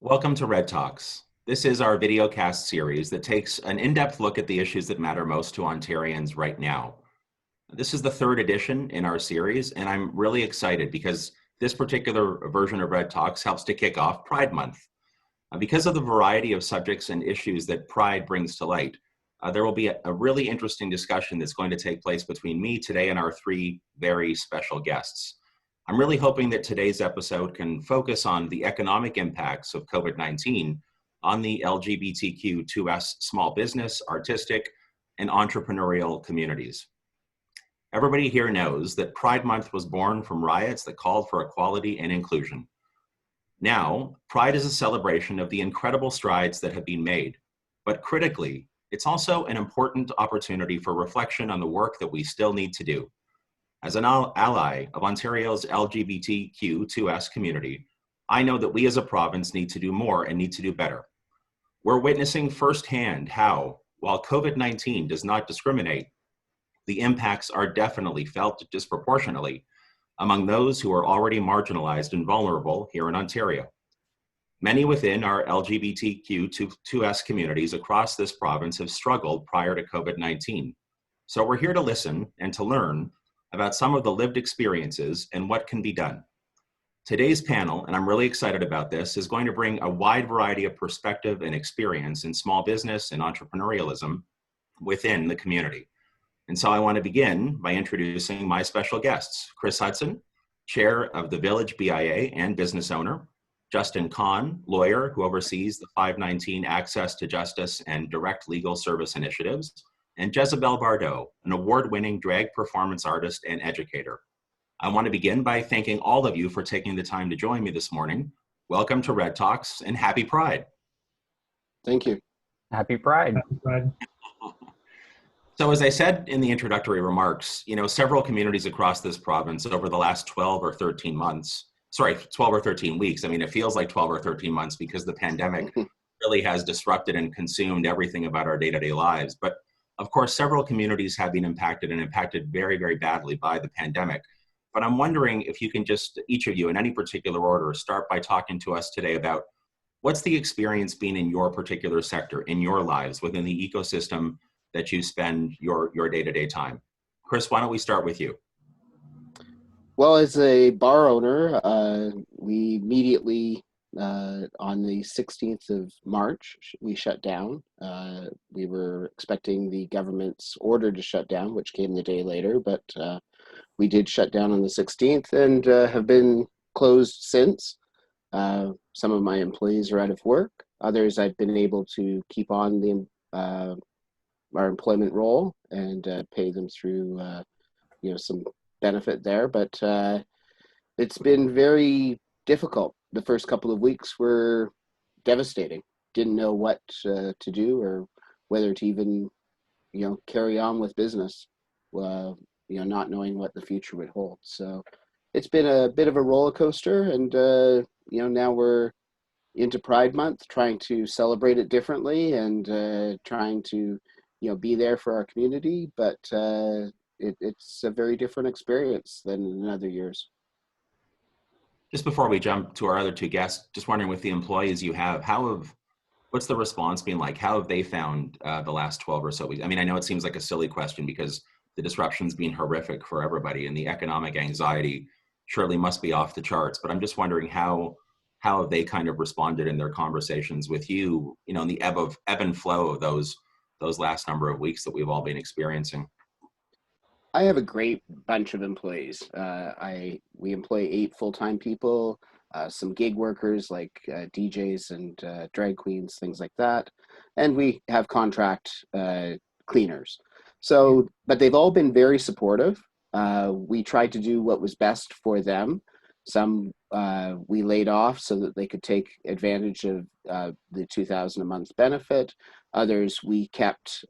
Welcome to REDtalks. This is our videocast series that takes an in-depth look at the issues that matter most to Ontarians right now. This is the third edition in our series, and I'm really excited because this particular version of REDtalks helps to kick off Pride Month. Because of the variety of subjects and issues that Pride brings to light, there will be a really interesting discussion that's going to take place between me today and our three very special guests. I'm really hoping that today's episode can focus on the economic impacts of COVID-19 on the LGBTQ2S small business, artistic, and entrepreneurial communities. Everybody here knows that Pride Month was born from riots that called for equality and inclusion. Now, Pride is a celebration of the incredible strides that have been made, but critically, it's also an important opportunity for reflection on the work that we still need to do. As an ally of Ontario's LGBTQ2S community, I know that we as a province need to do more and need to do better. We're witnessing firsthand how, while COVID-19 does not discriminate, the impacts are definitely felt disproportionately among those who are already marginalized and vulnerable here in Ontario. Many within our LGBTQ2S communities across this province have struggled prior to COVID-19. So we're here to listen and to learn about some of the lived experiences and what can be done. Today's panel, and I'm really excited about this, is going to bring a wide variety of perspective and experience in small business and entrepreneurialism within the community. And so I want to begin by introducing my special guests, Chris Hudson, Chair of the Village BIA and business owner, Justin Khan, lawyer who oversees the 519 Access to Justice and Direct Legal Service Initiatives, and Jezebel Bardot, an award-winning drag performance artist and educator. I want to begin by thanking all of you for taking the time to join me this morning. Welcome to REDtalks and happy Pride. Thank you. Happy Pride. Happy Pride. So as I said in the introductory remarks, several communities across this province over the last 12 or 13 weeks. I mean, it feels like 12 or 13 months because the pandemic really has disrupted and consumed everything about our day-to-day lives. But of course, several communities have been impacted and impacted very, very badly by the pandemic. But I'm wondering if you can just, each of you in any particular order, start by talking to us today about what's the experience been in your particular sector, in your lives, within the ecosystem that you spend your day-to-day time. Chris, why don't we start with you? Well, as a bar owner, we immediately, on the 16th of March, we shut down. We were expecting the government's order to shut down, which came the day later, but we did shut down on the 16th and have been closed since. Some of my employees are out of work. Others I've been able to keep on our employment role and pay them through some benefit there, but it's been very difficult. The first couple of weeks were devastating. Didn't know what to do or whether to even carry on with business, not knowing what the future would hold. So it's been a bit of a roller coaster, and now we're into Pride Month, trying to celebrate it differently and trying to be there for our community, but it's a very different experience than in other years. Just before we jump to our other two guests, just wondering with the employees you have, what's the response been like? How have they found the last 12 or so weeks? I mean, I know it seems like a silly question because the disruption's been horrific for everybody and the economic anxiety surely must be off the charts, but I'm just wondering how have they kind of responded in their conversations with you, in the ebb and flow of those last number of weeks that we've all been experiencing? I have a great bunch of employees. We employ 8 full-time people, some gig workers like DJs and drag queens, things like that. And we have contract cleaners. So, but they've all been very supportive. We tried to do what was best for them. Some we laid off so that they could take advantage of the $2,000 a month benefit. Others we kept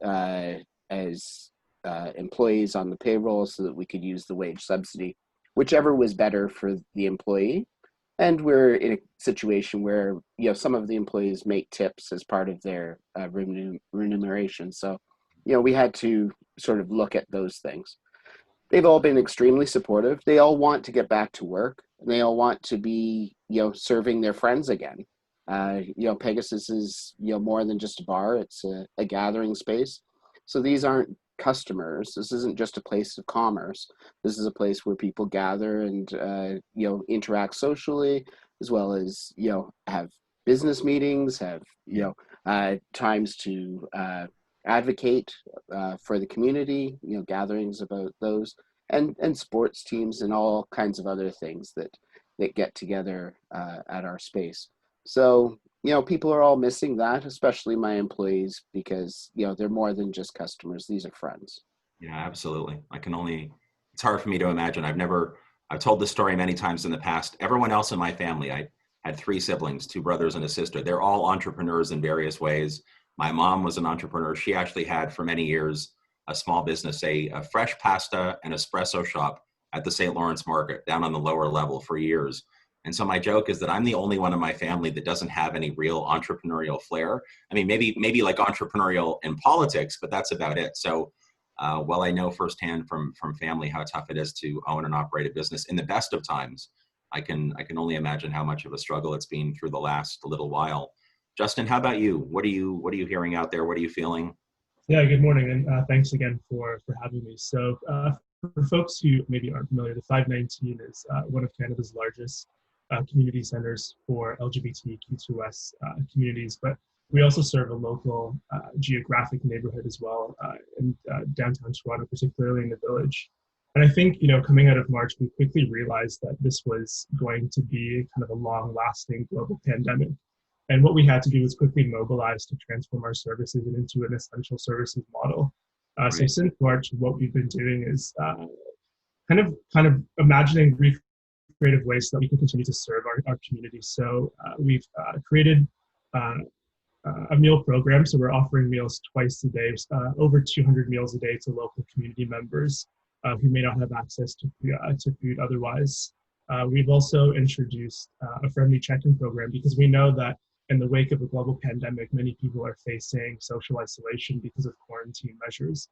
as employees on the payroll so that we could use the wage subsidy, whichever was better for the employee. And we're in a situation where some of the employees make tips as part of their remuneration. So we had to sort of look at those things. They've all been extremely supportive. They all want to get back to work, and they all want to be serving their friends again. Pegasus is, more than just a bar. It's a gathering space. So these aren't customers. This isn't just a place of commerce. This is a place where people gather and, interact socially, as well as, have business meetings, have, times to advocate for the community, gatherings about those, and sports teams and all kinds of other things that get together at our space. So, people are all missing that, especially my employees, because, they're more than just customers. These are friends. Yeah, absolutely. It's hard for me to imagine. I've told this story many times in the past. Everyone else in my family, I had three siblings, two brothers and a sister. They're all entrepreneurs in various ways. My mom was an entrepreneur. She actually had for many years a small business, a fresh pasta and espresso shop at the St. Lawrence Market down on the lower level for years. And so my joke is that I'm the only one in my family that doesn't have any real entrepreneurial flair. I mean, maybe like entrepreneurial in politics, but that's about it. So while I know firsthand from family how tough it is to own and operate a business in the best of times, I can only imagine how much of a struggle it's been through the last little while. Justin, how about you? What are you hearing out there? What are you feeling? Yeah, good morning, and thanks again for having me. So for folks who maybe aren't familiar, the 519 is one of Canada's largest community centers for LGBTQ2S communities, but we also serve a local geographic neighborhood as well in downtown Toronto, particularly in the Village. And I think, coming out of March, we quickly realized that this was going to be kind of a long-lasting global pandemic. And what we had to do was quickly mobilize to transform our services into an essential services model. So since March, what we've been doing is kind of imagining creative ways so that we can continue to serve our community. So we've created a meal program. So we're offering meals twice a day, over 200 meals a day to local community members who may not have access to food otherwise. We've also introduced a friendly check-in program because we know that in the wake of a global pandemic, many people are facing social isolation because of quarantine measures.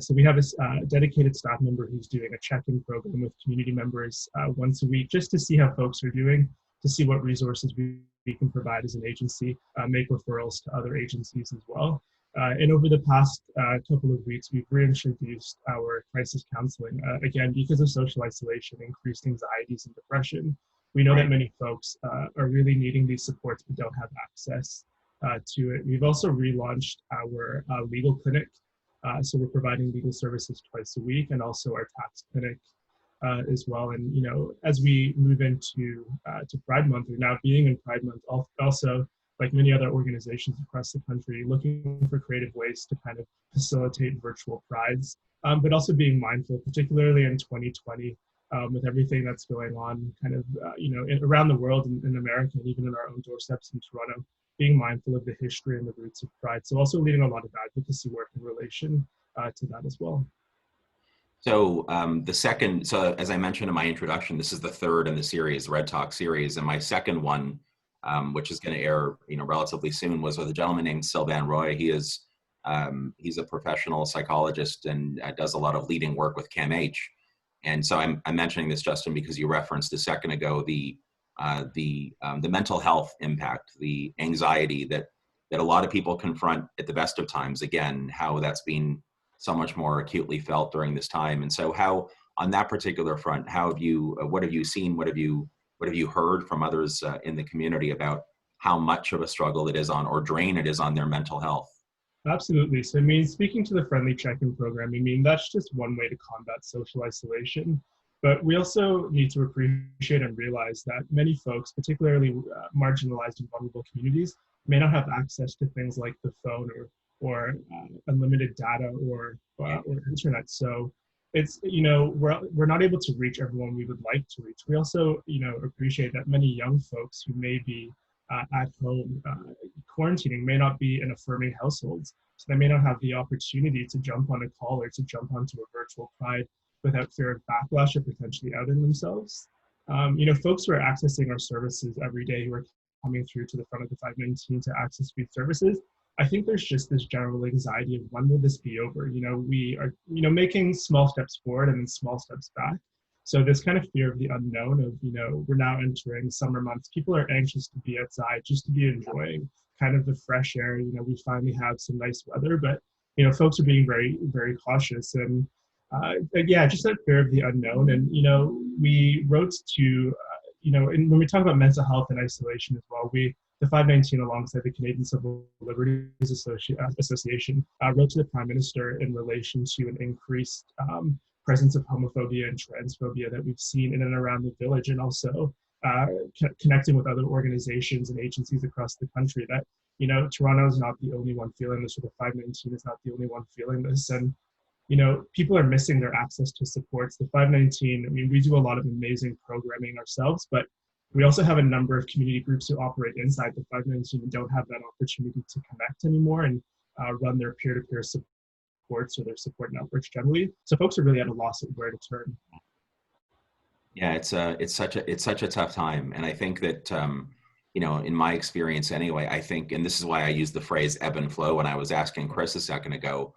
So we have a dedicated staff member who's doing a check-in program with community members once a week, just to see how folks are doing, to see what resources we can provide as an agency, make referrals to other agencies as well. And over the past couple of weeks, we've reintroduced our crisis counseling, again, because of social isolation, increased anxieties and depression. We know that many folks are really needing these supports but don't have access to it. We've also relaunched our legal clinic. So we're providing legal services twice a week, and also our tax clinic as well. And, as we move into to Pride Month, or now being in Pride Month, also, like many other organizations across the country, looking for creative ways to kind of facilitate virtual prides, but also being mindful, particularly in 2020, with everything that's going on kind of, around the world, in America, and even in our own doorsteps in Toronto, being mindful of the history and the roots of Pride. So also leading a lot of advocacy work in relation to that as well. So so as I mentioned in my introduction, this is the third in the series, the REDtalks series, and my second one, which is going to air, relatively soon, was with a gentleman named Sylvain Roy. He's a professional psychologist and does a lot of leading work with CAMH. And so I'm mentioning this, Justin, because you referenced a second ago the mental health impact, the anxiety that a lot of people confront at the best of times. Again, how that's been so much more acutely felt during this time. And so, how on that particular front, what have you seen? What have you heard from others in the community about how much of a struggle it is on, or drain it is on, their mental health? Absolutely. So, speaking to the friendly check-in program, that's just one way to combat social isolation. But we also need to appreciate and realize that many folks, particularly marginalized and vulnerable communities, may not have access to things like the phone or unlimited data or internet. So it's, we're not able to reach everyone we would like to reach. We also, appreciate that many young folks who may be at home quarantining may not be in affirming households. So they may not have the opportunity to jump on a call or to jump onto a virtual Pride without fear of backlash or potentially outing themselves. Folks who are accessing our services every day, who are coming through to the front of the 519 to access food services, I think there's just this general anxiety of, when will this be over? We are, making small steps forward and then small steps back. So this kind of fear of the unknown of, we're now entering summer months. People are anxious to be outside, just to be enjoying kind of the fresh air. We finally have some nice weather, but, folks are being very, very cautious. And yeah, just that fear of the unknown. And, we wrote to, and when we talk about mental health and isolation as well, the 519, alongside the Canadian Civil Liberties Association, wrote to the Prime Minister in relation to an increased presence of homophobia and transphobia that we've seen in and around the village, and also connecting with other organizations and agencies across the country that, Toronto is not the only one feeling this, or the 519 is not the only one feeling this. And, people are missing their access to supports. The 519, we do a lot of amazing programming ourselves, but we also have a number of community groups who operate inside the 519 and don't have that opportunity to connect anymore and run their peer-to-peer supports or their support networks generally. So folks are really at a loss of where to turn. Yeah, it's such a tough time, and I think that in my experience anyway, I think, and this is why I use the phrase ebb and flow when I was asking Chris a second ago.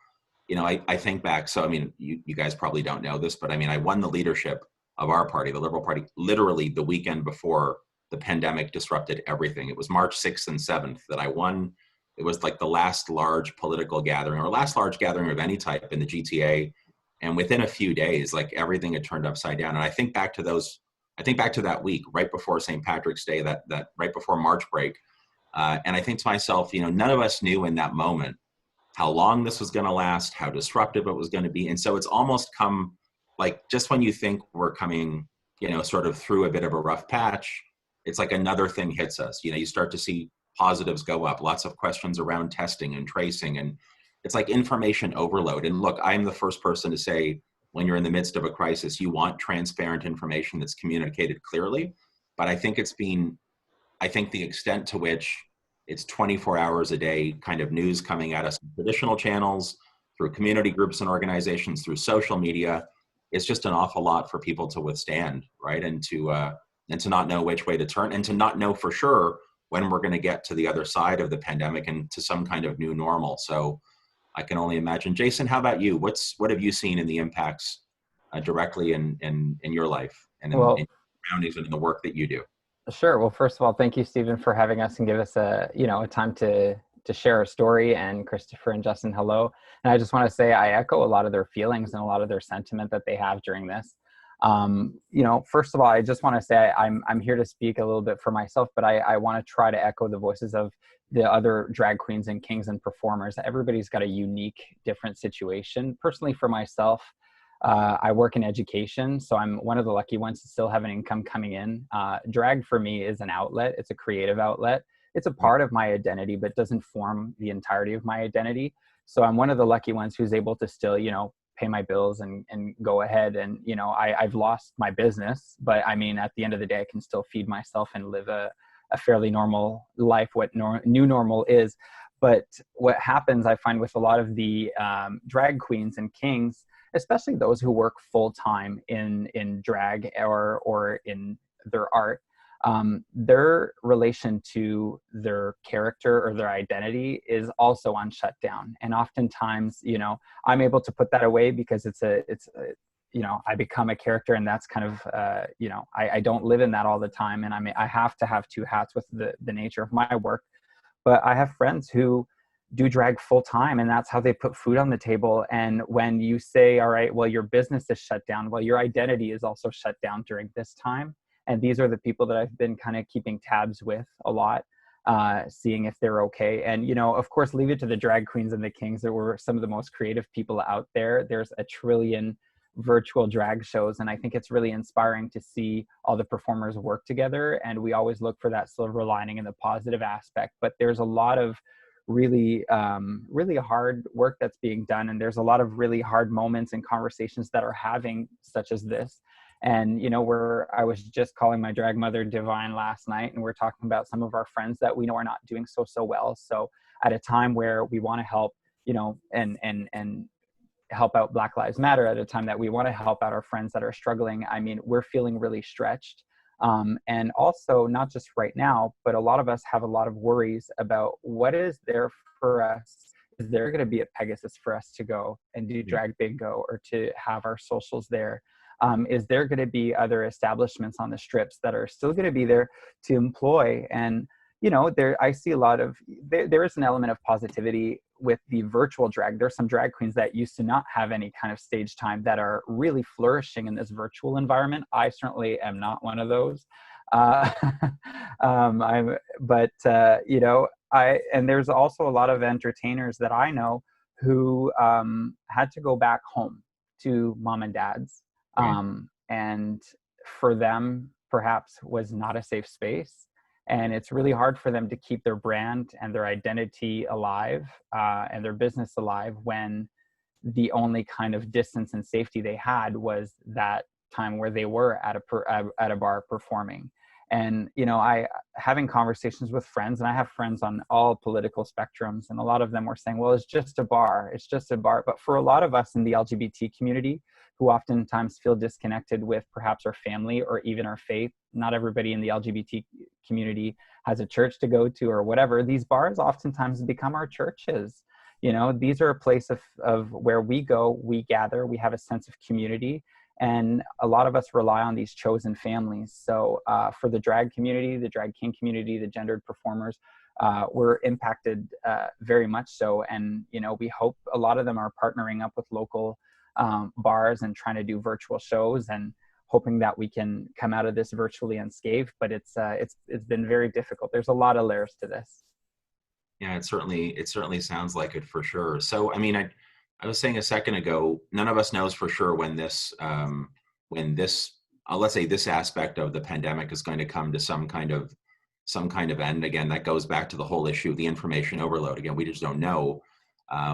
I think back. So you guys probably don't know this, but I won the leadership of our party, the Liberal Party, literally the weekend before the pandemic disrupted everything. It was March 6th and 7th that I won. It was like the last large political gathering, or last large gathering of any type in the GTA. And within a few days, like, everything had turned upside down. And I think back to that week right before St. Patrick's Day, that right before March break. And I think to myself, none of us knew in that moment how long this was going to last, how disruptive it was going to be. And so it's almost come, like, just when you think we're coming, sort of through a bit of a rough patch, it's like another thing hits us. You start to see positives go up, lots of questions around testing and tracing, and it's like information overload. And look, I'm the first person to say, when you're in the midst of a crisis, you want transparent information that's communicated clearly. But I think the extent to which it's 24 hours a day kind of news coming at us in traditional channels, through community groups and organizations, through social media, it's just an awful lot for people to withstand, right? And to not know which way to turn, and to not know for sure when we're going to get to the other side of the pandemic and to some kind of new normal. So I can only imagine. Jason, how about you? What have you seen in the impacts directly in your life and in your surroundings and in the work that you do? Sure. Well, first of all, thank you, Stephen, for having us and give us a time to share our story. And Christopher and Justin, hello. And I just want to say I echo a lot of their feelings and a lot of their sentiment that they have during this. First of all, I just want to say I'm here to speak a little bit for myself, but I want to try to echo the voices of the other drag queens and kings and performers. Everybody's got a unique, different situation. Personally, for myself, I work in education, so I'm one of the lucky ones to still have an income coming in. Drag for me is an outlet. It's a creative outlet. It's a part of my identity, but doesn't form the entirety of my identity. So I'm one of the lucky ones who's able to still, pay my bills and go ahead. And, I've lost my business, but at the end of the day, I can still feed myself and live a fairly normal life, what new normal is. But what happens, I find, with a lot of the drag queens and kings, especially those who work full-time in drag or in their art, their relation to their character or their identity is also on shutdown. And oftentimes, I'm able to put that away because I become a character, and that's kind of, I don't live in that all the time. And I have to have two hats with the nature of my work. But I have friends who do drag full time, and that's how they put food on the table. And when you say, all right, well, your business is shut down, well, your identity is also shut down during this time. And these are the people that I've been kind of keeping tabs with a lot, seeing if they're okay. And, of course, leave it to the drag queens and the kings that were some of the most creative people out there. There's a trillion virtual drag shows, and I think it's really inspiring to see all the performers work together. And we always look for that silver lining and the positive aspect. But there's a lot of really hard work that's being done, and there's a lot of really hard moments and conversations that are having, such as this. And I was just calling my drag mother Divine last night, and we're talking about some of our friends that we know are not doing so well. So at a time where we want to help, and help out Black Lives Matter, at a time that we want to help out our friends that are struggling, we're feeling really stretched. And also, not just right now, but a lot of us have a lot of worries about what is there for us. Is there going to be a Pegasus for us to go and do drag bingo or to have our socials there? Is there going to be other establishments on the strips that are still going to be there to employ? And I see a lot of, there is an element of positivity with the virtual drag. There's some drag queens that used to not have any kind of stage time that are really flourishing in this virtual environment. I certainly am not one of those. And there's also a lot of entertainers that I know who had to go back home to mom and dad's. And for them, perhaps was not a safe space. And it's really hard for them to keep their brand and their identity alive and their business alive when the only kind of distance and safety they had was that time where they were at a bar performing. And, having conversations with friends, and I have friends on all political spectrums, and a lot of them were saying, well, it's just a bar. But for a lot of us in the LGBT community who oftentimes feel disconnected with perhaps our family or even our faith, not everybody in the LGBT community has a church to go to or whatever. These bars oftentimes become our churches. These are a place of where we go, we gather, we have a sense of community. And a lot of us rely on these chosen families. So for the drag community, the drag king community, the gendered performers, we're impacted very much so. And, we hope a lot of them are partnering up with local bars and trying to do virtual shows and hoping that we can come out of this virtually unscathed. But it's been very difficult. There's a lot of layers to this. Yeah, it certainly sounds like it for sure. So, I was saying a second ago, none of us knows for sure when this, let's say this aspect of the pandemic is going to come to some kind of end. Again, that goes back to the whole issue of the information overload. Again, we just don't know.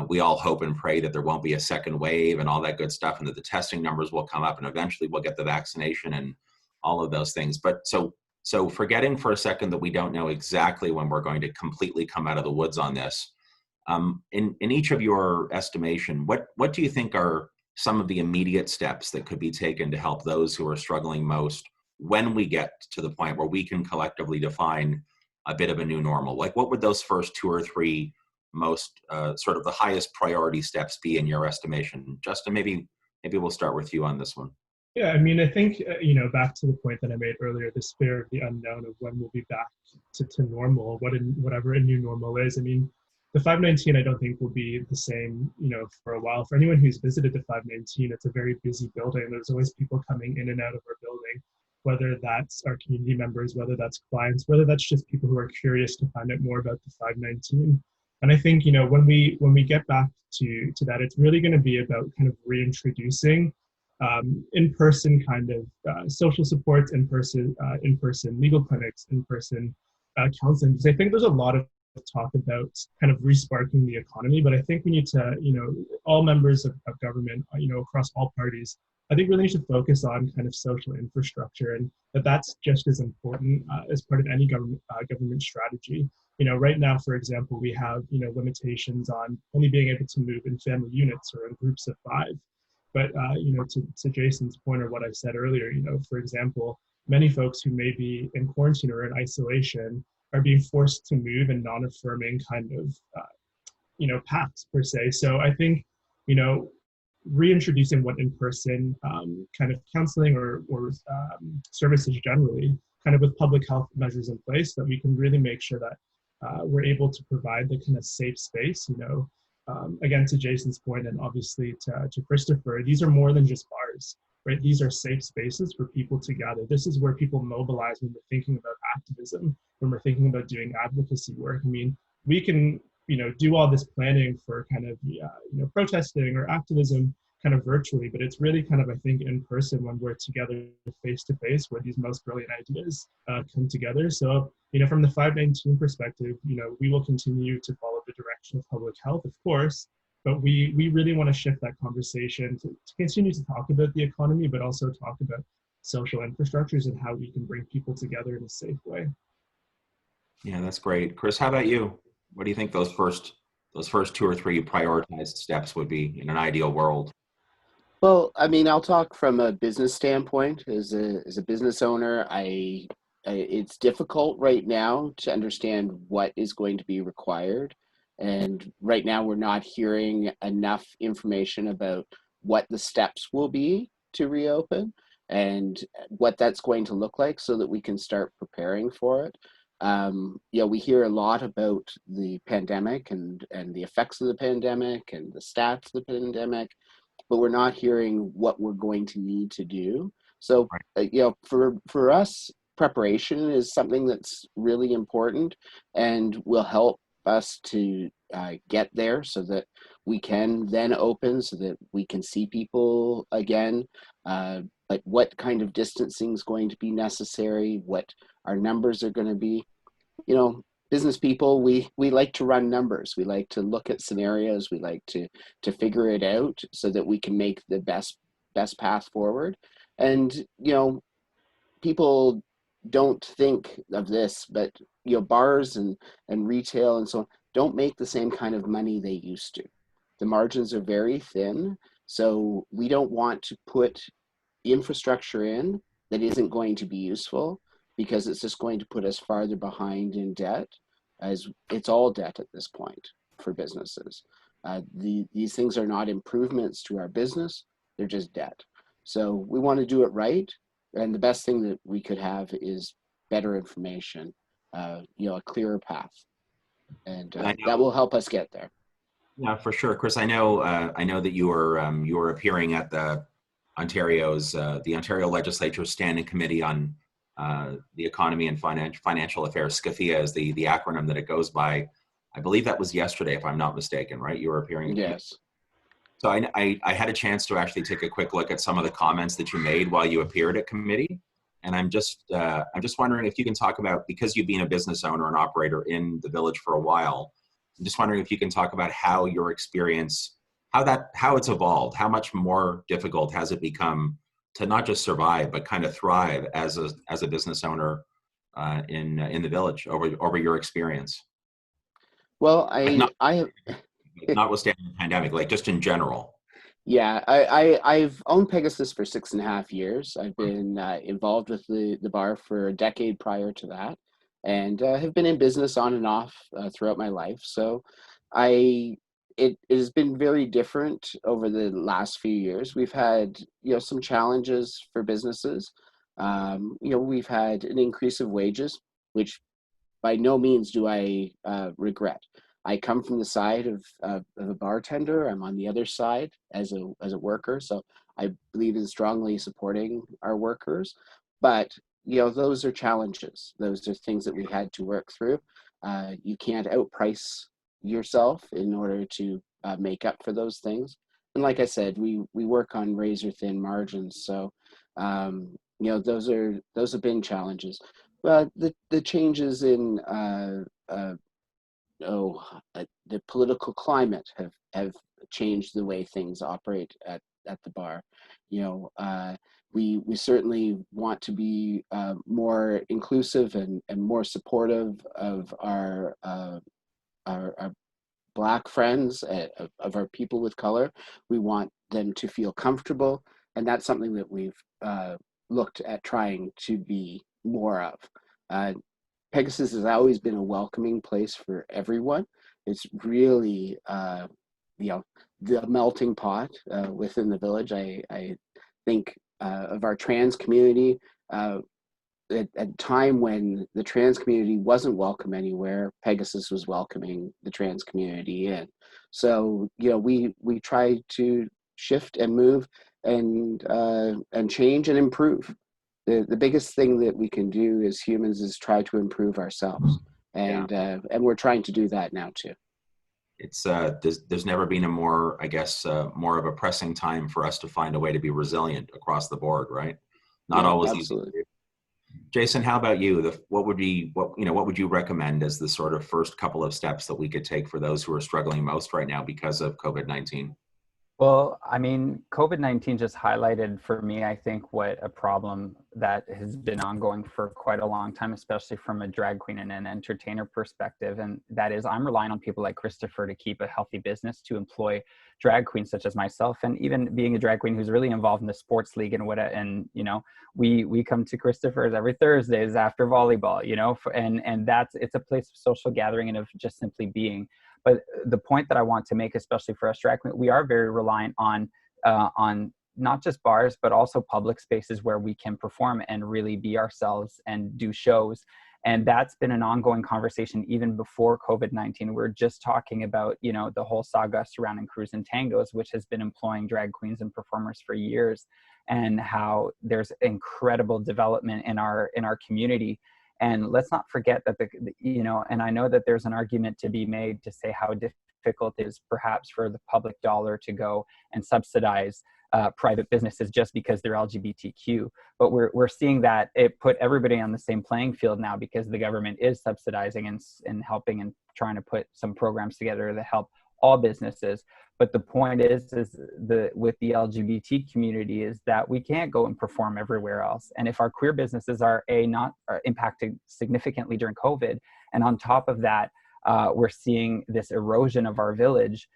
We all hope and pray that there won't be a second wave and all that good stuff, and that the testing numbers will come up, and eventually we'll get the vaccination and all of those things. But so forgetting for a second that we don't know exactly when we're going to completely come out of the woods on this. In each of your estimation, what do you think are some of the immediate steps that could be taken to help those who are struggling most when we get to the point where we can collectively define a bit of a new normal? Like, what would those first 2 or 3 most sort of the highest priority steps be in your estimation? Justin, maybe we'll start with you on this one. Yeah, I think, back to the point that I made earlier, this fear of the unknown of when we'll be back to normal, whatever a new normal is. The 519, I don't think will be the same, for a while. For anyone who's visited the 519, it's a very busy building. There's always people coming in and out of our building, whether that's our community members, whether that's clients, whether that's just people who are curious to find out more about the 519. And I think, when we get back to that, it's really going to be about kind of reintroducing in-person kind of social supports, in-person legal clinics, in-person counseling. Because I think there's a lot of talk about kind of resparking the economy, but I think we need to, all members of government, across all parties, I think really need to focus on kind of social infrastructure, and that's just as important as part of any government strategy. Right now, for example, we have, limitations on only being able to move in family units or in groups of 5. But, to Jason's point or what I said earlier, for example, many folks who may be in quarantine or in isolation are being forced to move in non-affirming kind of, paths per se. So I think, reintroducing what in-person kind of counseling or services generally, kind of with public health measures in place, that we can really make sure that we're able to provide the kind of safe space, again, to Jason's point, and obviously to Christopher, these are more than just bars, right? These are safe spaces for people to gather. This is where people mobilize when we're thinking about activism, when we're thinking about doing advocacy work. We can, do all this planning for kind of, protesting or activism kind of virtually, but it's really kind of, I think, in person when we're together face to face where these most brilliant ideas come together. So, from the 519 perspective, we will continue to follow the direction of public health, of course, but we really want to shift that conversation to continue to talk about the economy, but also talk about social infrastructures and how we can bring people together in a safe way. Yeah, that's great. Chris, how about you? What do you think those first 2 or 3 prioritized steps would be in an ideal world? Well, I'll talk from a business standpoint. As a business owner, it's difficult right now to understand what is going to be required. And right now we're not hearing enough information about what the steps will be to reopen and what that's going to look like so that we can start preparing for it. We hear a lot about the pandemic and the effects of the pandemic and the stats of the pandemic, but we're not hearing what we're going to need to do. So, for us, preparation is something that's really important and will help us to get there so that we can then open, so that we can see people again. Like what kind of distancing is going to be necessary, what our numbers are going to be. Business people, we like to run numbers. We like to look at scenarios. We like to figure it out so that we can make the best path forward. And people don't think of this, but bars and retail and so on don't make the same kind of money they used to. The margins are very thin, so we don't want to put infrastructure in that isn't going to be useful, because it's just going to put us farther behind in debt, as it's all debt at this point for businesses. These things are not improvements to our business, they're just debt. So we want to do it right, and the best thing that we could have is better information, a clearer path, and that will help us get there. Yeah, for sure, Chris. I know that you were appearing at the Ontario Legislature's Standing Committee on the Economy and Financial Affairs. SCAFIA is the acronym that it goes by. I believe that was yesterday, if I'm not mistaken, right? You were appearing. Yes. So I had a chance to actually take a quick look at some of the comments that you made while you appeared at committee. And I'm just wondering if you can talk about, because you've been a business owner and operator in the village for a while, I'm just wondering if you can talk about how your experience, how it's evolved, how much more difficult has it become to not just survive, but kind of thrive as a business owner in the village over your experience? Well, notwithstanding the pandemic, like just in general. Yeah, I've owned Pegasus for 6.5 years. I've been involved with the bar for a decade prior to that, and have been in business on and off throughout my life. So it has been very different over the last few years. We've had some challenges for businesses. We've had an increase of wages, which by no means do I regret. I come from the side of a bartender. I'm on the other side as a worker, so I believe in strongly supporting our workers. But those are challenges. Those are things that we had to work through. You can't outprice yourself in order to make up for those things. And like I said, we work on razor thin margins. So those have been challenges. But the changes in the political climate have changed the way things operate at the bar. We certainly want to be more inclusive and more supportive of our Black friends, of our people with color. We want them to feel comfortable, and that's something that we've looked at trying to be more of. Pegasus has always been a welcoming place for everyone. It's really, the melting pot within the village. I think of our trans community. At a time when the trans community wasn't welcome anywhere, Pegasus was welcoming the trans community in. So we try to shift and move and change and improve. The biggest thing that we can do as humans is try to improve ourselves, and we're trying to do that now too. It's there's never been a more, I guess, more of a pressing time for us to find a way to be resilient across the board, right? Not always absolutely. easy. Jason, how about you? What would you recommend as the sort of first couple of steps that we could take for those who are struggling most right now because of COVID-19? Well, I mean, COVID-19 just highlighted for me, I think, what a problem that has been ongoing for quite a long time, especially from a drag queen and an entertainer perspective. And that is, I'm relying on people like Christopher to keep a healthy business, to employ drag queens such as myself, and even being a drag queen who's really involved in the sports league and we come to Christopher's every Thursdays after volleyball, and it's a place of social gathering and of just simply being. But the point that I want to make, especially for us drag queens, we are very reliant on not just bars, but also public spaces where we can perform and really be ourselves and do shows. And that's been an ongoing conversation even before COVID-19. We're just talking about, you know, the whole saga surrounding Crews and Tangos, which has been employing drag queens and performers for years, and how there's incredible development in our community. And let's not forget that you know, and I know that there's an argument to be made to say how difficult it is perhaps for the public dollar to go and subsidize private businesses just because they're LGBTQ. But we're seeing that it put everybody on the same playing field now, because the government is subsidizing and helping and trying to put some programs together to help all businesses. But the point is with the LGBT community is that we can't go and perform everywhere else. And if our queer businesses are not impacted significantly during COVID, and on top of that, we're seeing this erosion of our village,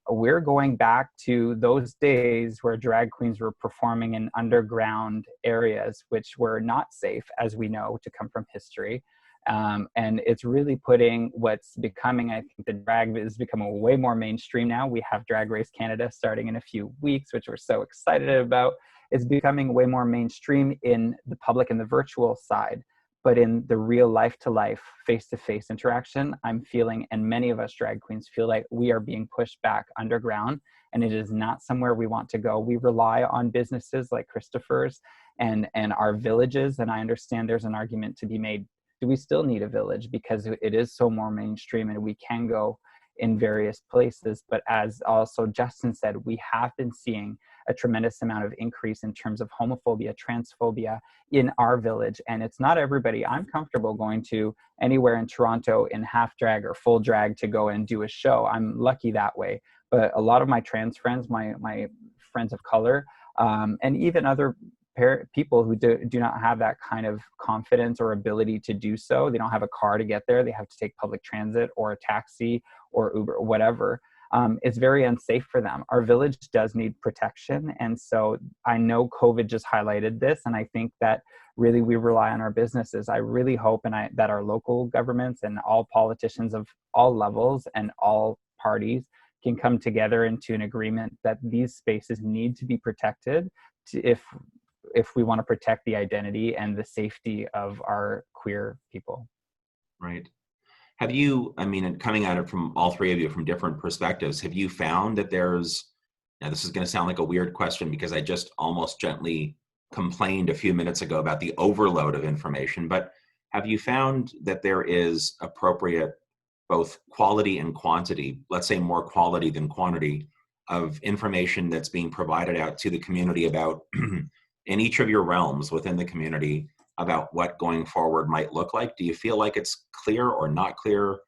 we're going back to those days where drag queens were performing in underground areas, which were not safe, as we know, to come from history. And it's really putting what's becoming, I think the drag is becoming way more mainstream now. We have Drag Race Canada starting in a few weeks, which we're so excited about. It's becoming way more mainstream in the public and the virtual side. But in the real life-to-life, face-to-face interaction, I'm feeling, and many of us drag queens feel like we are being pushed back underground, and it is not somewhere we want to go. We rely on businesses like Christopher's and our villages, and I understand there's an argument to be made. Do we still need a village? Because it is so more mainstream and we can go in various places. But as also Justin said, we have been seeing a tremendous amount of increase in terms of homophobia, transphobia in our village. And it's not everybody. I'm comfortable going to anywhere in Toronto in half drag or full drag to go and do a show. I'm lucky that way. But a lot of my trans friends, my friends of color, and even other people who do not have that kind of confidence or ability to do so. They don't have a car to get there. They have to take public transit or a taxi or Uber or whatever. It's very unsafe for them. Our village does need protection. And so I know COVID just highlighted this. And I think that really we rely on our businesses. I really hope that our local governments and all politicians of all levels and all parties can come together into an agreement that these spaces need to be protected if we want to protect the identity and the safety of our queer people. Right. Have you, I mean, coming at it from all three of you from different perspectives, have you found that there's, now this is going to sound like a weird question because I just almost gently complained a few minutes ago about the overload of information, but have you found that there is appropriate both quality and quantity, let's say more quality than quantity, of information that's being provided out to the community about in each of your realms within the community about what going forward might look like? Do you feel like it's clear or not clear?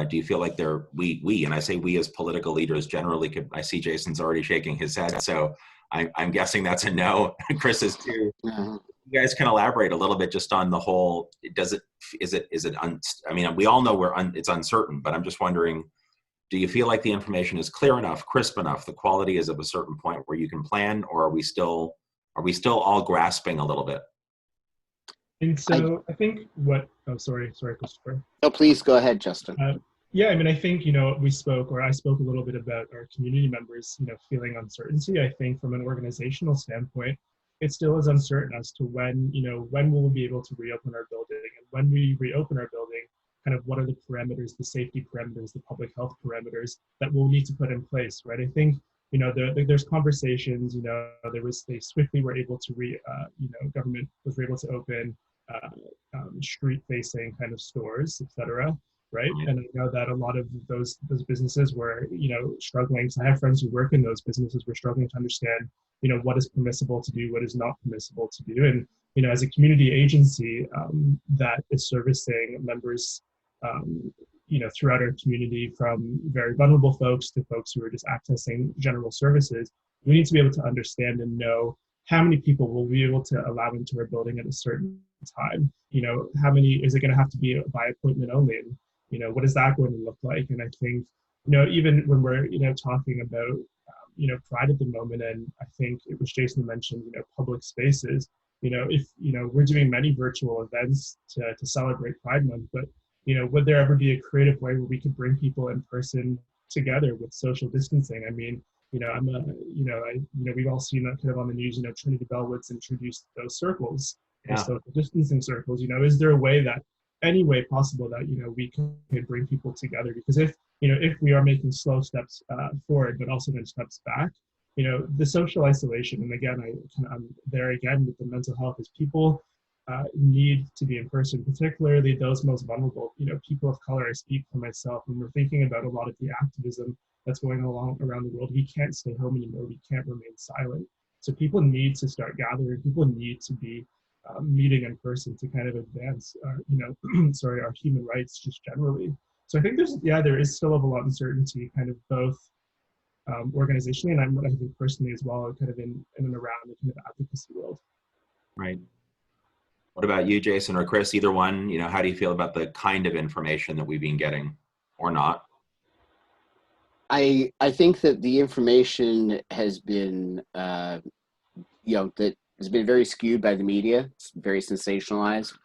Do you feel like we, and I say we as political leaders generally could, I see Jason's already shaking his head, so I'm guessing that's a no. Chris is too. Yeah. You guys can elaborate a little bit just on the whole, I mean, we all know it's uncertain, but I'm just wondering, do you feel like the information is clear enough, crisp enough, the quality is of a certain point where you can plan, or are we still all grasping a little bit? And so I think sorry, Christopher. No, please go ahead, Justin. Yeah, I mean, I think, I spoke a little bit about our community members, feeling uncertainty. I think from an organizational standpoint, it still is uncertain as to when will we be able to reopen our building, and when we reopen our building, kind of what are the parameters, the safety parameters, the public health parameters that we'll need to put in place, right? I think there's conversations, they swiftly were able to government was able to open street-facing kind of stores, etc., right? And I know that a lot of those businesses were, struggling. So I have friends who work in those businesses were struggling to understand, what is permissible to do, what is not permissible to do. And, as a community agency that is servicing members, throughout our community, from very vulnerable folks to folks who are just accessing general services, we need to be able to understand and know how many people will we be able to allow into our building at a certain time. How many is it going to have to be by appointment only? And, what is that going to look like? And I think, even when we're, talking about, Pride at the moment, and I think it was Jason who mentioned, public spaces, if, we're doing many virtual events to celebrate Pride Month, but would there ever be a creative way where we could bring people in person together with social distancing? I mean, We've all seen that kind of on the news. Trinity Bellwood's introduced those circles, those Yeah. social distancing circles. Is there a way that, any way possible, that we can bring people together? Because if we are making slow steps forward, but also then steps back, the social isolation. And again, I'm there again with the mental health, is people need to be in person, particularly those most vulnerable. People of color. I speak for myself, and we're thinking about a lot of the activism that's going along around the world. We can't stay home anymore. We can't remain silent. So people need to start gathering. People need to be meeting in person to kind of advance, our human rights just generally. So I think there is still a lot of uncertainty, kind of both organizationally, and I think personally as well, kind of in and around the kind of advocacy world. Right. What about you, Jason or Chris? Either one, how do you feel about the kind of information that we've been getting, or not? I think that the information has been, that has been very skewed by the media. It's very sensationalized.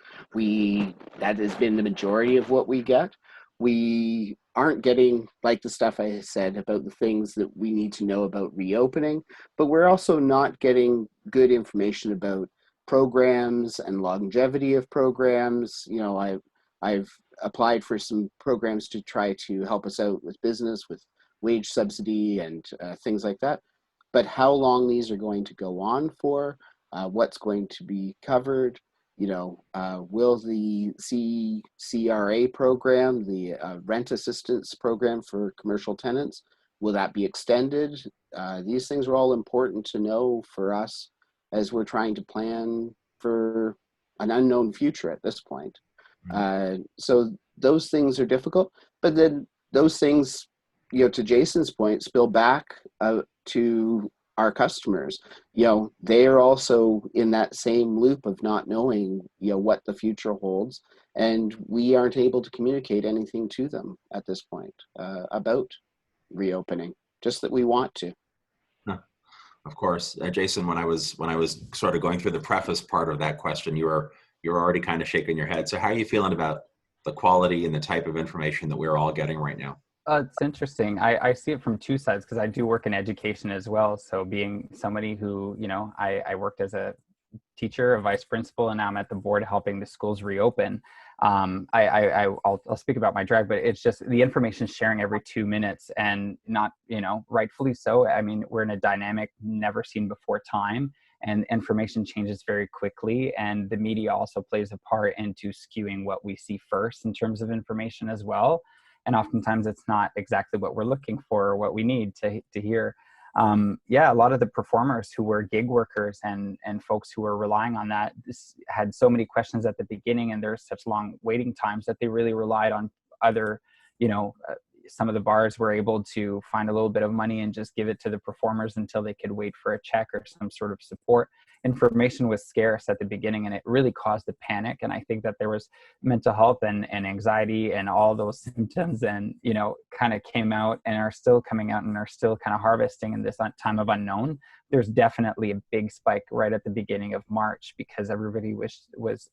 That has been the majority of what we get. We aren't getting, like the stuff I said about the things that we need to know about reopening, but we're also not getting good information about programs and longevity of programs. I've applied for some programs to try to help us out with business, with wage subsidy and things like that. But how long these are going to go on for, what's going to be covered, will the CRA program, the rent assistance program for commercial tenants, will that be extended? These things are all important to know for us as we're trying to plan for an unknown future at this point. So those things are difficult, but then those things, to Jason's point, spill back to our customers. They are also in that same loop of not knowing, what the future holds, and we aren't able to communicate anything to them at this point about reopening, just that we want to. Of course, Jason. When I was sort of going through the preface part of that question, you were already kind of shaking your head. So how are you feeling about the quality and the type of information that we're all getting right now? It's interesting. I see it from two sides, because I do work in education as well. So being somebody who, I worked as a teacher, a vice principal, and now I'm at the board helping the schools reopen. I'll speak about my drag, but it's just the information sharing every 2 minutes, and not, rightfully so. I mean, we're in a dynamic never seen before time, and information changes very quickly. And the media also plays a part into skewing what we see first in terms of information as well. And oftentimes it's not exactly what we're looking for or what we need to hear. A lot of the performers who were gig workers and folks who were relying on that had so many questions at the beginning, and there's such long waiting times that they really relied on other, some of the bars were able to find a little bit of money and just give it to the performers until they could wait for a check or some sort of support. Information was scarce at the beginning, and it really caused a panic. And I think that there was mental health and anxiety and all those symptoms, and, kind of came out and are still coming out and are still kind of harvesting in this time of unknown. There's definitely a big spike right at the beginning of March, because everybody was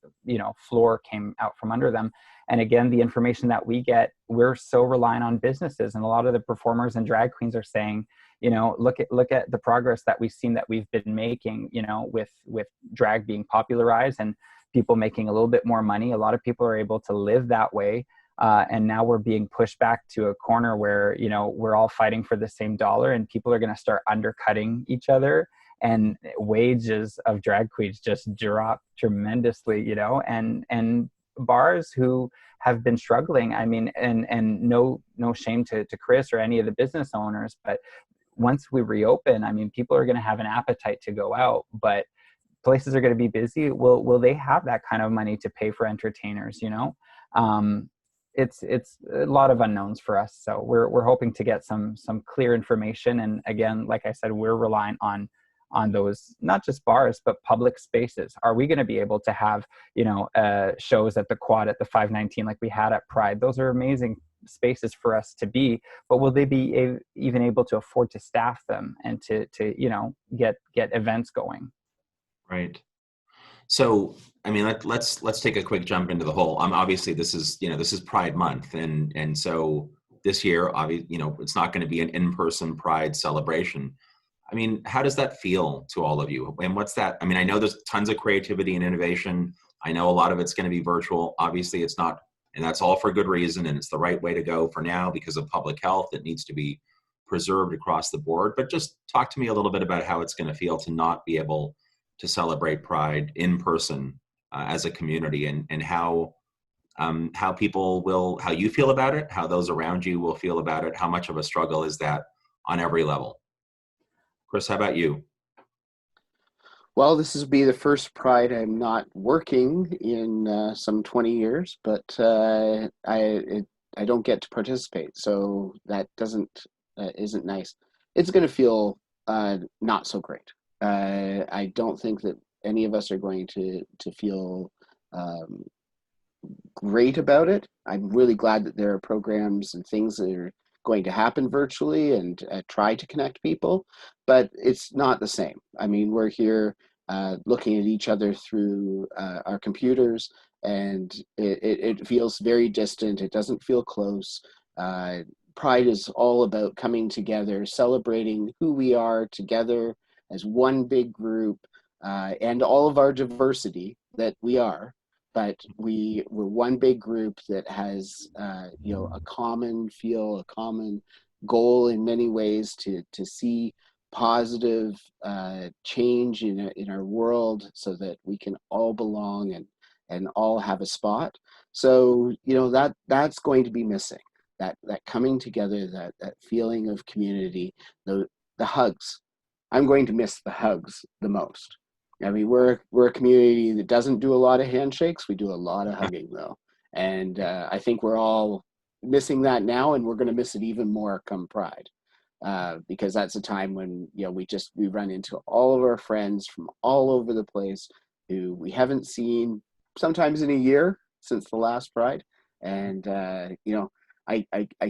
floor came out from under them. And again, the information that we get, we're so reliant on businesses, and a lot of the performers and drag queens are saying, look at the progress that we've seen, that we've been making, with drag being popularized and people making a little bit more money. A lot of people are able to live that way. And now we're being pushed back to a corner where, we're all fighting for the same dollar, and people are going to start undercutting each other, and wages of drag queens just drop tremendously, and bars who have been struggling. I mean, and no shame to Chris or any of the business owners, but once we reopen, I mean, people are going to have an appetite to go out, but places are going to be busy. Will they have that kind of money to pay for entertainers? It's a lot of unknowns for us. So we're hoping to get some clear information. And again, like I said, we're relying on those, not just bars, but public spaces. Are we going to be able to have, shows at the Quad, at the 519, like we had at Pride? Those are amazing spaces for us to be, but will they be even able to afford to staff them and to get events going? Right. So, I mean, let's take a quick jump into the whole. Obviously, this is Pride Month, and so this year, obviously, it's not going to be an in-person Pride celebration. I mean, how does that feel to all of you? And what's that? I mean, I know there's tons of creativity and innovation. I know a lot of it's going to be virtual. Obviously, it's not, and that's all for good reason. And it's the right way to go for now because of public health. It needs to be preserved across the board. But just talk to me a little bit about how it's going to feel to not be able to celebrate Pride in person as a community, and how people will, how you feel about it, how those around you will feel about it. How much of a struggle is that on every level? Chris, how about you? Well, this will be the first Pride I'm not working in some 20 years, but I don't get to participate, so that isn't nice. It's going to feel not so great. I don't think that any of us are going to feel great about it. I'm really glad that there are programs and things that are going to happen virtually and try to connect people, but it's not the same. I mean, we're here looking at each other through our computers, and it feels very distant. It doesn't feel close. Pride is all about coming together, celebrating who we are together as one big group, and all of our diversity that we are. But we're one big group that has, a common feel, a common goal in many ways to see positive change in our world, so that we can all belong and all have a spot. So that's going to be missing. That coming together, that feeling of community, the hugs. I'm going to miss the hugs the most. I mean, we're a community that doesn't do a lot of handshakes. We do a lot of hugging, though, and I think we're all missing that now, and we're going to miss it even more come Pride, because that's a time when we run into all of our friends from all over the place who we haven't seen sometimes in a year since the last Pride, and I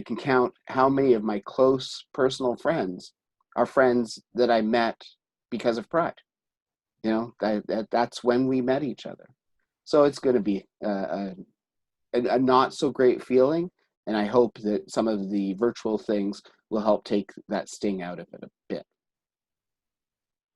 can count how many of my close personal friends are friends that I met because of Pride. That's when we met each other. So it's going to be a not so great feeling, and I hope that some of the virtual things will help take that sting out of it a bit.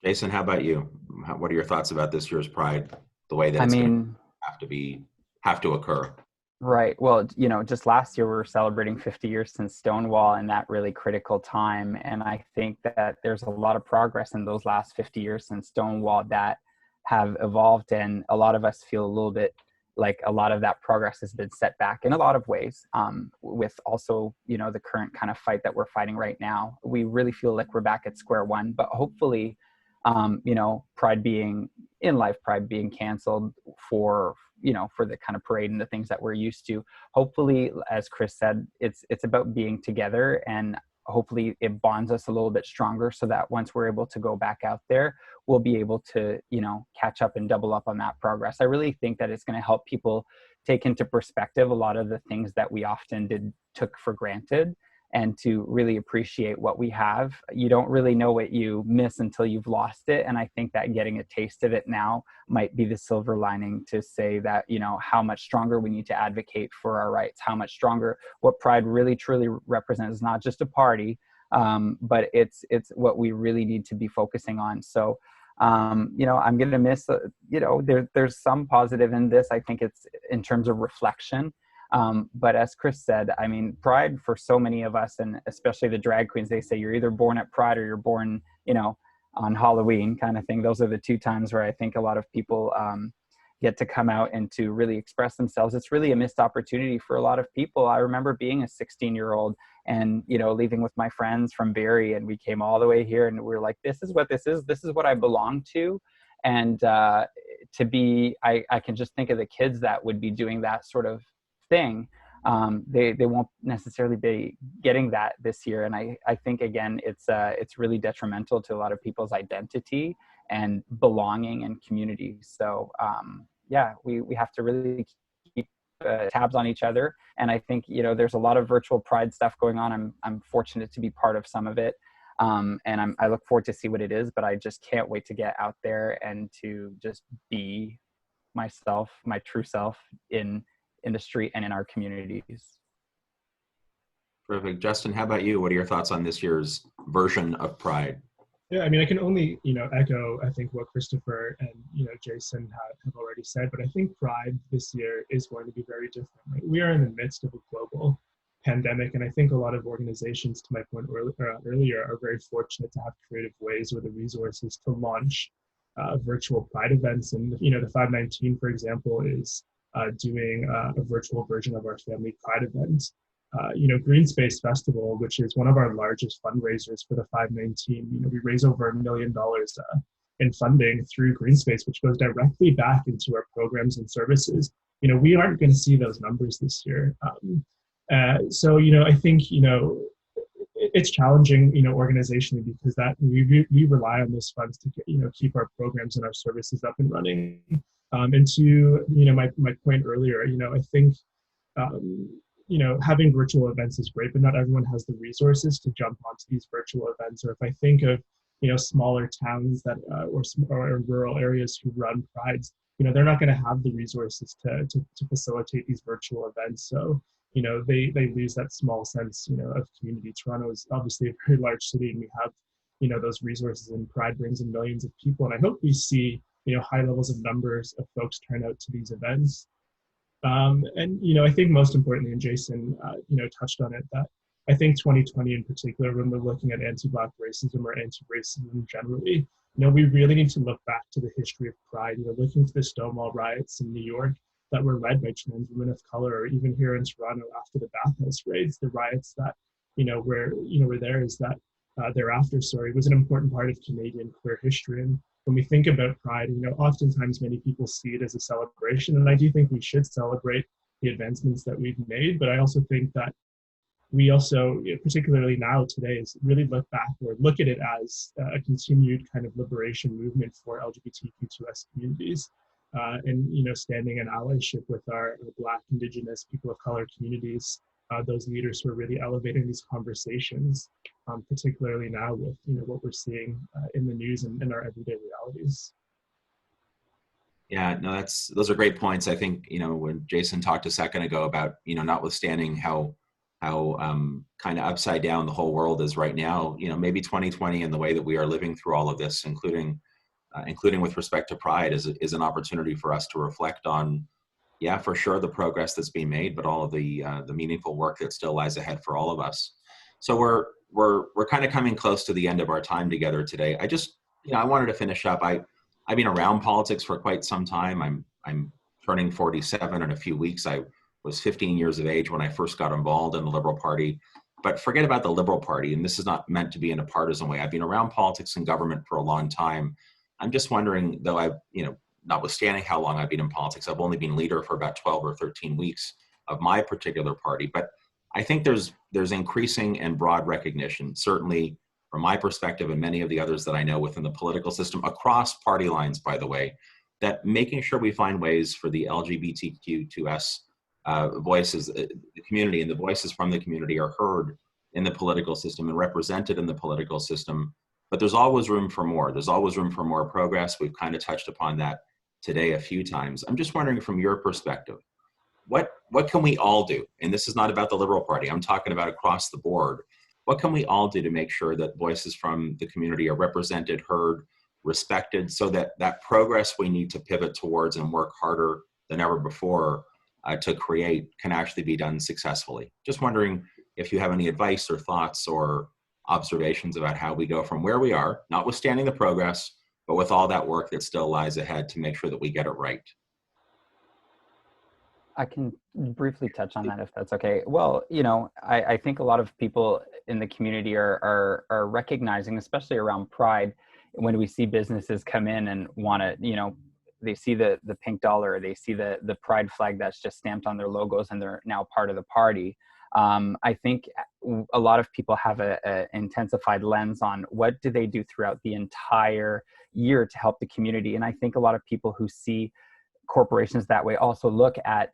Jason, how about you? What are your thoughts about this year's Pride, the way that it's going to have to occur? Right. Well, just last year we were celebrating 50 years since Stonewall, and that really critical time. And I think that there's a lot of progress in those last 50 years since Stonewall that have evolved. And a lot of us feel a little bit like a lot of that progress has been set back in a lot of ways, with also, the current kind of fight that we're fighting right now. We really feel like we're back at square one, but hopefully, Pride being canceled for the kind of parade and the things that we're used to. Hopefully, as Chris said, it's about being together, and hopefully it bonds us a little bit stronger, so that once we're able to go back out there, we'll be able to, catch up and double up on that progress. I really think that it's going to help people take into perspective a lot of the things that we often took for granted, and to really appreciate what we have. You don't really know what you miss until you've lost it. And I think that getting a taste of it now might be the silver lining to say that, how much stronger we need to advocate for our rights, how much stronger what Pride really truly represents is not just a party, but it's what we really need to be focusing on. So, I'm going to miss, there's some positive in this. I think it's in terms of reflection. But as Chris said, I mean, Pride for so many of us, and especially the drag queens, they say you're either born at Pride or you're born, on Halloween kind of thing. Those are the two times where I think a lot of people get to come out and to really express themselves. It's really a missed opportunity for a lot of people. I remember being a 16-year-old and, leaving with my friends from Barrie, and we came all the way here, and we were like, this is what this is. This is what I belong to. And I can just think of the kids that would be doing that sort of thing. They won't necessarily be getting that this year, and I think again it's really detrimental to a lot of people's identity and belonging and community. So we have to really keep tabs on each other, and I think there's a lot of virtual Pride stuff going on. I'm fortunate to be part of some of it, and I look forward to see what it is, but I just can't wait to get out there and to just be myself, my true self, in the street and in our communities. Perfect. Justin, how about you? What are your thoughts on this year's version of Pride? Yeah, I mean, I can only, echo, I think, what Christopher and, Jason have already said, but I think Pride this year is going to be very different. Right? We are in the midst of a global pandemic, and I think a lot of organizations, to my point earlier, are very fortunate to have creative ways or the resources to launch virtual Pride events. And, the 519, for example, is doing a virtual version of our family Pride event. Green Space Festival, which is one of our largest fundraisers for the 519, we raise over $1 million in funding through Green Space, which goes directly back into our programs and services. We aren't going to see those numbers this year. So, I think, it's challenging, organizationally, because that we rely on those funds to, keep our programs and our services up and running. And to, my point earlier, I think, having virtual events is great, but not everyone has the resources to jump onto these virtual events. Or if I think of, smaller towns that, or rural areas who run prides, they're not going to have the resources to facilitate these virtual events. So, they lose that small sense, of community. Toronto is obviously a very large city, and we have, those resources, and Pride brings in millions of people. And I hope we see, high levels of numbers of folks turn out to these events. And, I think most importantly, and Jason, touched on it, that I think 2020 in particular, when we're looking at anti-Black racism or anti-racism generally, we really need to look back to the history of Pride, looking to the Stonewall riots in New York that were led by trans women of color, or even here in Toronto after the bathhouse raids, the riots that, were there, is that thereafter, was an important part of Canadian queer history. And when we think about Pride, oftentimes many people see it as a celebration, and I do think we should celebrate the advancements that we've made, but I also think that we also, particularly now today, is really look back or look at it as a continued kind of liberation movement for LGBTQ2S communities, and standing in allyship with our Black, Indigenous, people of color communities, those leaders who are really elevating these conversations, particularly now with what we're seeing in the news and in our everyday realities. Yeah, no, those are great points. I think, when Jason talked a second ago about, notwithstanding how kind of upside down the whole world is right now, maybe 2020 and the way that we are living through all of this, including with respect to Pride, is an opportunity for us to reflect on, yeah, for sure, the progress that's being made, but all of the meaningful work that still lies ahead for all of us. So we're kind of coming close to the end of our time together today. I just, I wanted to finish up. I've been around politics for quite some time. I'm turning 47 in a few weeks. I was 15 years of age when I first got involved in the Liberal Party. But forget about the Liberal Party, and this is not meant to be in a partisan way. I've been around politics and government for a long time. I'm just wondering, though, notwithstanding how long I've been in politics, I've only been leader for about 12 or 13 weeks of my particular party. But I think there's increasing and broad recognition, certainly from my perspective and many of the others that I know within the political system, across party lines, by the way, that making sure we find ways for the LGBTQ2S voices, the community, and the voices from the community are heard in the political system and represented in the political system. But there's always room for more. There's always room for more progress. We've kind of touched upon that today a few times. I'm just wondering, from your perspective, what can we all do? And this is not about the Liberal Party. I'm talking about across the board. What can we all do to make sure that voices from the community are represented, heard, respected, so that that progress we need to pivot towards and work harder than ever before to create can actually be done successfully? Just wondering if you have any advice or thoughts or observations about how we go from where we are, notwithstanding the progress, but with all that work that still lies ahead to make sure that we get it right. I can briefly touch on that if that's okay. Well, I think a lot of people in the community are recognizing, especially around Pride, when we see businesses come in and want to, they see the pink dollar, they see the Pride flag that's just stamped on their logos, and they're now part of the party. I think a lot of people have a intensified lens on what do they do throughout the entire year to help the community. And I think a lot of people who see corporations that way also look at,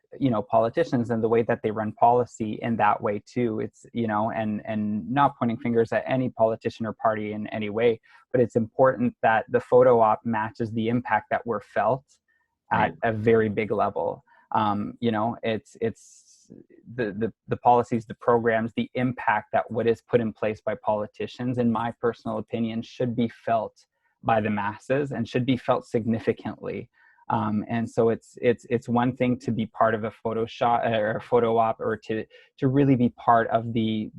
politicians and the way that they run policy in that way too. It's, and not pointing fingers at any politician or party in any way, but it's important that the photo op matches the impact that we're felt at a very big level. It's the policies, the programs, the impact that what is put in place by politicians, in my personal opinion, should be felt by the masses and should be felt significantly. And so it's one thing to be part of a photo shot or a photo op, or to really be part of the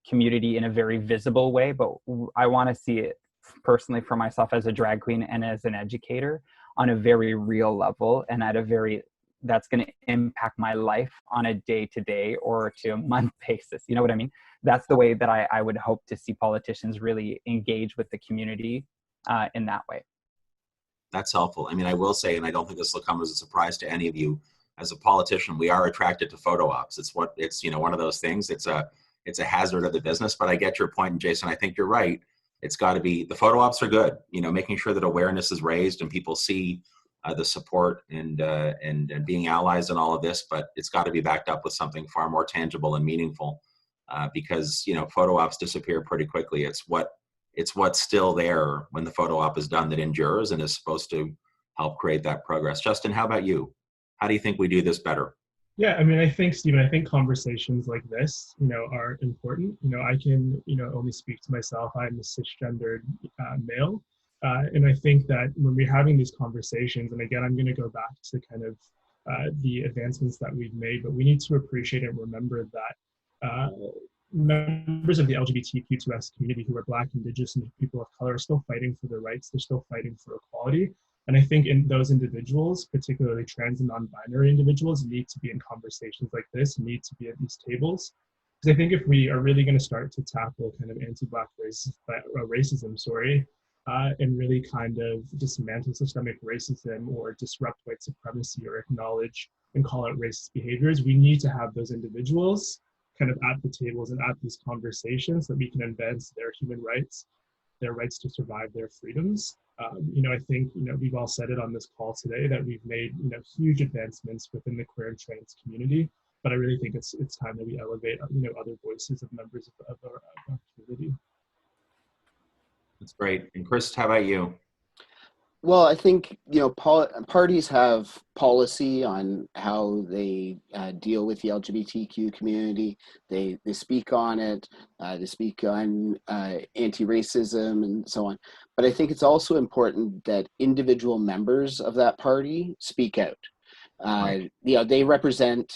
community in a very visible way. But I want to see it personally for myself as a drag queen and as an educator on a very real level, and at a very, that's going to impact my life on a day-to-day or to a month basis. You know what I mean? That's the way that I would hope to see politicians really engage with the community in that way. That's helpful. I mean, I will say, and I don't think this will come as a surprise to any of you, as a politician, we are attracted to photo ops. It's one of those things. It's a hazard of the business, but I get your point. And Jason, I think you're right. It's got to be, the photo ops are good, making sure that awareness is raised and people see the support and being allies in all of this, but it's got to be backed up with something far more tangible and meaningful, because, photo ops disappear pretty quickly. It's what's still there when the photo op is done that endures and is supposed to help create that progress. Justin, how about you? How do you think we do this better? Yeah, I mean, I think, Stephen, I think conversations like this, are important. I can, only speak to myself. I'm a cisgendered male. And I think that when we're having these conversations, and again, I'm going to go back to kind of the advancements that we've made, but we need to appreciate and remember that members of the LGBTQ2S community who are Black, Indigenous, and people of color are still fighting for their rights. They're still fighting for equality. And I think in those individuals, particularly trans and non-binary individuals, need to be in conversations like this, need to be at these tables. Because I think if we are really going to start to tackle kind of anti-Black racism, and really kind of dismantle systemic racism or disrupt white supremacy or acknowledge and call out racist behaviors, we need to have those individuals kind of at the tables and at these conversations so that we can advance their human rights, their rights to survive, their freedoms. I think, we've all said it on this call today that we've made, huge advancements within the queer and trans community, but I really think it's time that we elevate, other voices of members of our community. That's great. And Chris, how about you? Well, I think, parties have policy on how they deal with the LGBTQ community. They speak on it. They speak on anti-racism and so on. But I think it's also important that individual members of that party speak out. Right. They represent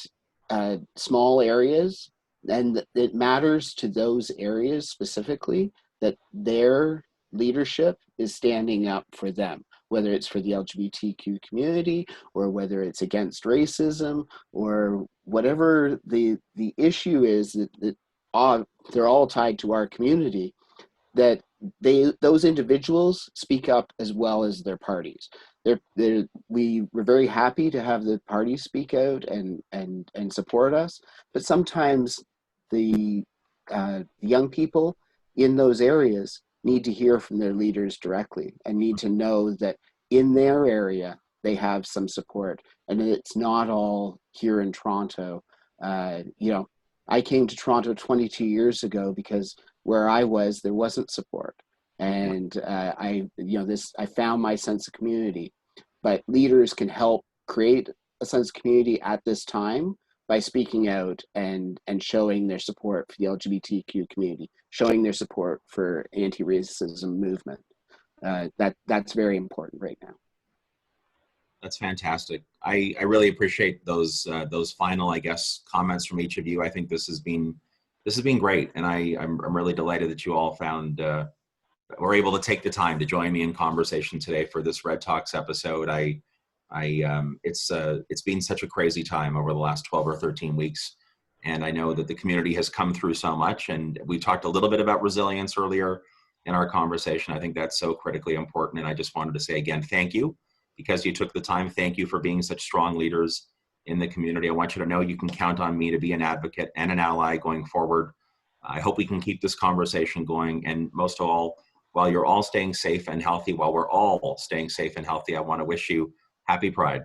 small areas, and it matters to those areas specifically that their leadership is standing up for them, whether it's for the LGBTQ community or whether it's against racism or whatever the issue is that they're all tied to our community, that those individuals speak up as well as their parties. We were very happy to have the parties speak out and support us, but sometimes the young people in those areas need to hear from their leaders directly and need to know that in their area they have some support, and it's not all here in Toronto. I came to Toronto 22 years ago because where I was, there wasn't support, and I found my sense of community. But leaders can help create a sense of community at this time by speaking out and showing their support for the LGBTQ community, showing their support for anti-racism movement. That's very important right now. That's fantastic. I really appreciate those final, I guess, comments from each of you. I think this has been great, and I'm really delighted that you all were able to take the time to join me in conversation today for this REDtalks episode. It's been such a crazy time over the last 12 or 13 weeks. And I know that the community has come through so much, and we talked a little bit about resilience earlier in our conversation. I think that's so critically important. And I just wanted to say again, thank you, because you took the time. Thank you for being such strong leaders in the community. I want you to know you can count on me to be an advocate and an ally going forward. I hope we can keep this conversation going. And most of all, while you're all staying safe and healthy, while we're all staying safe and healthy, I want to wish you happy Pride.